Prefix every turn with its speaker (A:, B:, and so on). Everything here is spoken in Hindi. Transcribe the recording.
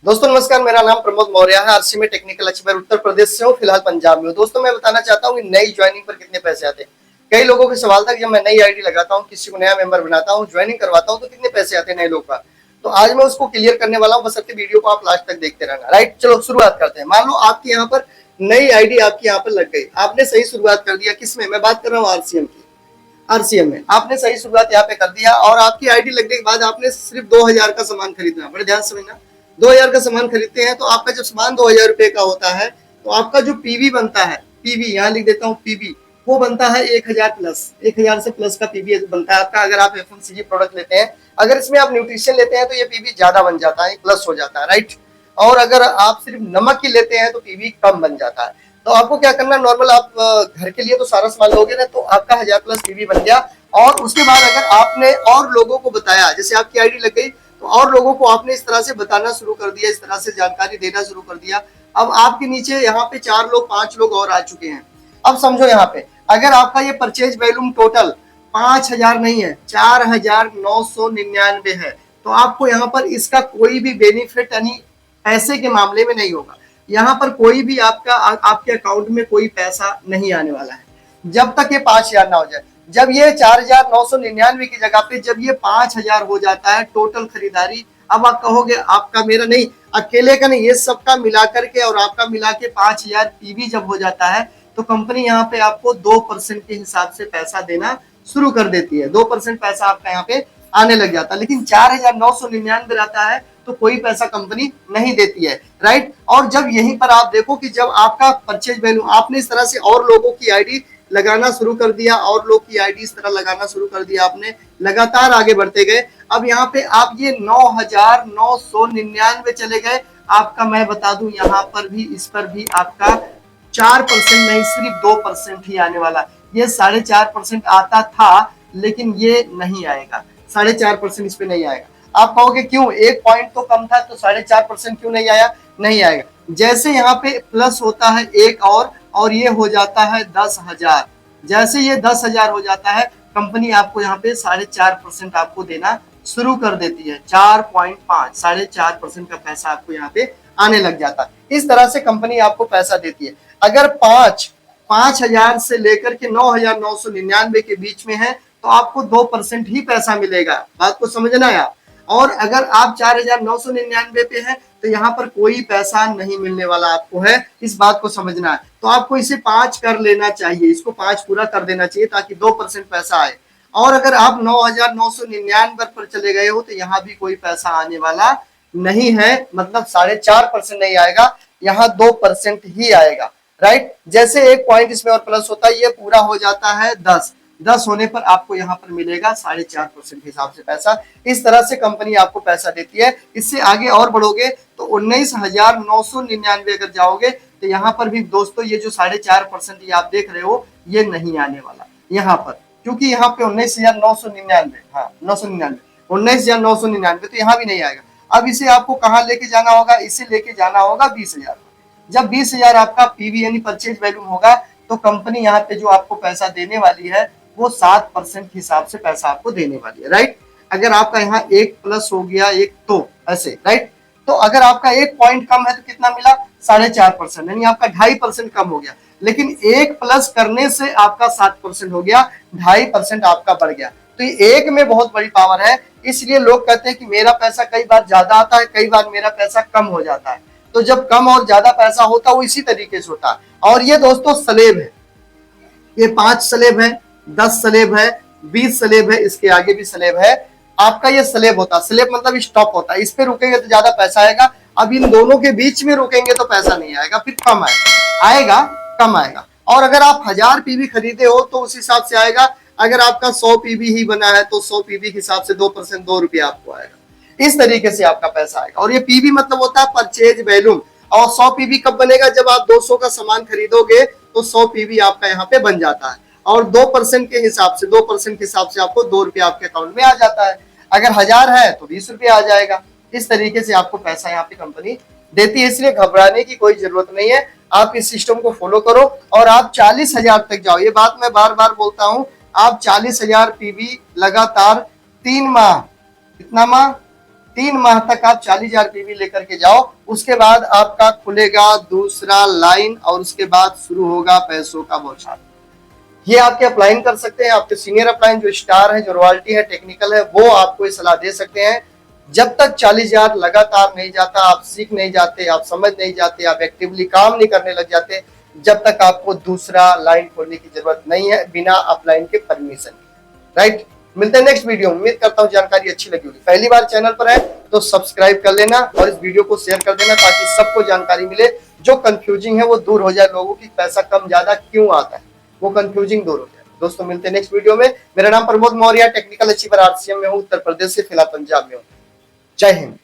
A: दोस्तों नमस्कार, मेरा नाम प्रमोद मौर्य है। आरसी में टेक्निकल एक्सपर्ट उत्तर प्रदेश से हूँ, फिलहाल पंजाब में हूँ। दोस्तों मैं बताना चाहता हूँ कि नई ज्वाइनिंग पर कितने पैसे आते हैं। कई लोगों के सवाल था कि जब मैं नई आईडी लगाता हूँ, किसी को नया मेंबर बनाता हूँ, ज्वाइनिंग करवाता हूँ, तो कितने पैसे आते हैं नए लोग का। तो आज मैं उसको क्लियर करने वाला हूँ, बस आपके वीडियो को आप लास्ट तक देखते रहना। राइट, चलो शुरुआत करते हैं। मान लो आपकी यहाँ पर नई आईडी आपकी यहाँ पर लग गई, आपने सही शुरुआत कर दिया। किसमें मैं बात कर रहा हूँ? आरसीएम की। आरसीएम में आपने सही शुरुआत यहाँ पे कर दिया और आपकी आईडी लगने के बाद आपने सिर्फ 2000 का सामान खरीदना। बड़े ध्यान से समझना, 2000 का सामान खरीदते हैं तो आपका जब सामान 2000 रुपए का होता है तो आपका जो पीवी बनता है, पीवी यहाँ लिख देता हूँ, पीवी वो बनता है 1000 प्लस, 1000 से प्लस का पीवी बनता है आपका। अगर आप एफएमसीजी प्रोडक्ट लेते हैं, अगर इसमें आप न्यूट्रिशन लेते हैं तो ये पीवी ज्यादा बन जाता है, प्लस हो जाता है। राइट, और अगर आप सिर्फ नमक की लेते हैं तो पीवी कम बन जाता है। तो आपको क्या करना, नॉर्मल आप घर के लिए तो सारा सामान लोगे ना, तो आपका 1000 प्लस पीवी बन गया। और उसके बाद अगर आपने और लोगों को बताया, जैसे आपकी आईडी लग गई तो और लोगों को आपने इस तरह से बताना शुरू कर दिया, इस तरह से जानकारी देना शुरू कर दिया। अब आपके नीचे यहाँ पे 4 लोग 5 लोग और आ चुके हैं। अब समझो यहाँ पे अगर आपका ये परचेज वैल्यूम टोटल 5000 नहीं है, 4999 है, तो आपको यहाँ पर इसका कोई भी बेनिफिट यानी पैसे के मामले में नहीं होगा। यहाँ पर कोई भी आपके अकाउंट में कोई पैसा नहीं आने वाला है जब तक ये 5000 ना हो जाए। जब ये 4999 की जगह पे जब ये 5000 हो जाता है टोटल खरीदारी, अब आप कहोगे आपका मेरा नहीं, अकेले का नहीं, ये सबका मिला करके और आपका मिला के 5000 पीवी जब हो जाता है तो कंपनी यहाँ पे आपको 2% के हिसाब से पैसा देना शुरू कर देती है। 2% पैसा आपका यहाँ पे आने लग जाता है। लेकिन 4999 आता है तो कोई पैसा कंपनी नहीं देती है। राइट, और जब यहीं पर आप देखो कि जब आपका परचेज वैल्यू आपने इस तरह से और लोगों की आईडी लगाना शुरू कर दिया, और लोग की आईडी इस तरह लगाना शुरू कर दिया, आपने लगातार आगे बढ़ते गए। अब यहाँ पे आप ये 9999 चले गए। आपका मैं बता दूं यहाँ पर भी, इस पर भी आपका 4% नहीं, सिर्फ 2% ही आने वाला। ये 4.5% आता था लेकिन ये नहीं आएगा, 4.5% इस पे नहीं आएगा। आप कहोगे क्यों, एक पॉइंट तो कम था तो 4.5% क्यों नहीं आया? नहीं आएगा। जैसे यहाँ पे प्लस होता है एक और ये हो जाता है 10,000। जैसे ये 10,000 हो जाता है कंपनी आपको यहाँ पे 4.5% आपको देना शुरू कर देती है। 4.5 4.5% का पैसा आपको यहाँ पे आने लग जाता है। इस तरह से कंपनी आपको पैसा देती है। अगर 5000 से लेकर के 9999 के बीच में है तो आपको 2% ही पैसा मिलेगा। बात को समझना है आप। और अगर आप 4999 पे हैं तो यहाँ पर कोई पैसा नहीं मिलने वाला आपको है, इस बात को समझना है। तो आपको इसे 5 कर लेना चाहिए, इसको 5 पूरा कर देना चाहिए ताकि 2% पैसा आए। और अगर आप 9999 पर चले गए हो तो यहाँ भी कोई पैसा आने वाला नहीं है, मतलब 4.5% नहीं आएगा, यहाँ 2% ही आएगा। राइट, जैसे एक पॉइंट इसमें और प्लस होता है, ये पूरा हो जाता है 10 होने पर आपको यहाँ पर मिलेगा 4.5% के हिसाब से पैसा। इस तरह से कंपनी आपको पैसा देती है। इससे आगे और बढ़ोगे तो 19,999 अगर जाओगे तो यहाँ पर भी दोस्तों ये जो 4.5% ये आप देख रहे हो ये नहीं आने वाला यहाँ पर, क्योंकि यहाँ पे 19,999, हाँ 999, 19,999 तो यहाँ भी नहीं आएगा। अब इसे आपको कहाँ लेके जाना होगा? इसे लेके जाना होगा 20,000। जब 20,000 आपका पीवी यानी परचेज वैल्यू होगा तो कंपनी यहाँ पे जो आपको पैसा देने वाली है वो 7% के हिसाब से पैसा आपको देने वाली है। राइट, अगर आपका यहाँ 1 प्लस हो गया एक तो ऐसे, राइट, तो अगर आपका 1 पॉइंट कम है तो कितना मिला? 4.5%, यानी आपका 2.5% कम हो गया। लेकिन 1 प्लस करने से आपका 7% हो गया, 2.5% आपका बढ़ गया। तो ये एक में बहुत बड़ी पावर है। इसलिए लोग कहते हैं कि मेरा पैसा कई बार ज्यादा आता है, कई बार मेरा पैसा कम हो जाता है। तो जब कम और ज्यादा पैसा होता है वो इसी तरीके से होता है। और ये दोस्तों स्लेब है, ये 5 स्लेब है, 10 स्लेब है, 20 स्लेब है, इसके आगे भी स्लेब है। आपका ये स्लेब होता है, स्लेब मतलब स्टॉप होता है। इस पे रुकेंगे तो ज्यादा पैसा आएगा। अब इन दोनों के बीच में रुकेंगे तो पैसा नहीं आएगा, फिर कम आएगा, कम आएगा। और अगर आप 1000 पीवी खरीदे हो तो उस हिसाब से आएगा। अगर आपका 100 पीवी ही बना है तो 100 पीवी के हिसाब से 2% 2 रुपया आपको आएगा। इस तरीके से आपका पैसा आएगा। और ये पीवी मतलब होता है परचेज वैल्यूम। और 100 पीवी कब बनेगा? जब आप 200 का सामान खरीदोगे तो 100 पीवी आपका यहाँ पे बन जाता है। और 2% के हिसाब से, 2% के हिसाब से आपको 2 रुपया आपके अकाउंट में आ जाता है। अगर 1000 है तो 20 रुपया आ जाएगा। इस तरीके से आपको पैसा यहाँ पे कंपनी देती है। इसलिए घबराने की कोई जरूरत नहीं है। आप इस सिस्टम को फॉलो करो और आप 40,000 तक जाओ। ये बात मैं बार बार बोलता हूँ। आप 40,000 पीवी लगातार 3 माह, कितना माह? 3 माह तक आप 40,000 पीवी लेकर के जाओ, उसके बाद आपका खुलेगा दूसरा लाइन और उसके बाद शुरू होगा पैसों का बौछार। ये आपके अपलाइन कर सकते हैं, आपके सीनियर अपलाइन जो स्टार है, जो रॉयल्टी है, टेक्निकल है, वो आपको ये सलाह दे सकते हैं। जब तक 40,000 लगातार नहीं जाता, आप सीख नहीं जाते, आप समझ नहीं जाते, आप एक्टिवली काम नहीं करने लग जाते, जब तक आपको दूसरा लाइन खोलने की जरूरत नहीं है बिना अपलाइन के परमिशन के। राइट, मिलते हैं नेक्स्ट वीडियो। उम्मीद करता हूँ जानकारी अच्छी लगी होगी। पहली बार चैनल पर है तो सब्सक्राइब कर लेना और इस वीडियो को शेयर कर देना ताकि सबको जानकारी मिले। जो कंफ्यूजिंग है वो दूर हो जाए, लोगों की पैसा कम ज्यादा क्यों आता है वो कंफ्यूजिंग दूर हो जाए। दोस्तों मिलते हैं नेक्स्ट वीडियो में। मेरा नाम Pramod Maurya, technical achiever RCM में हूँ, उत्तर प्रदेश से, फिलहाल पंजाब में हूँ। जय हिंद।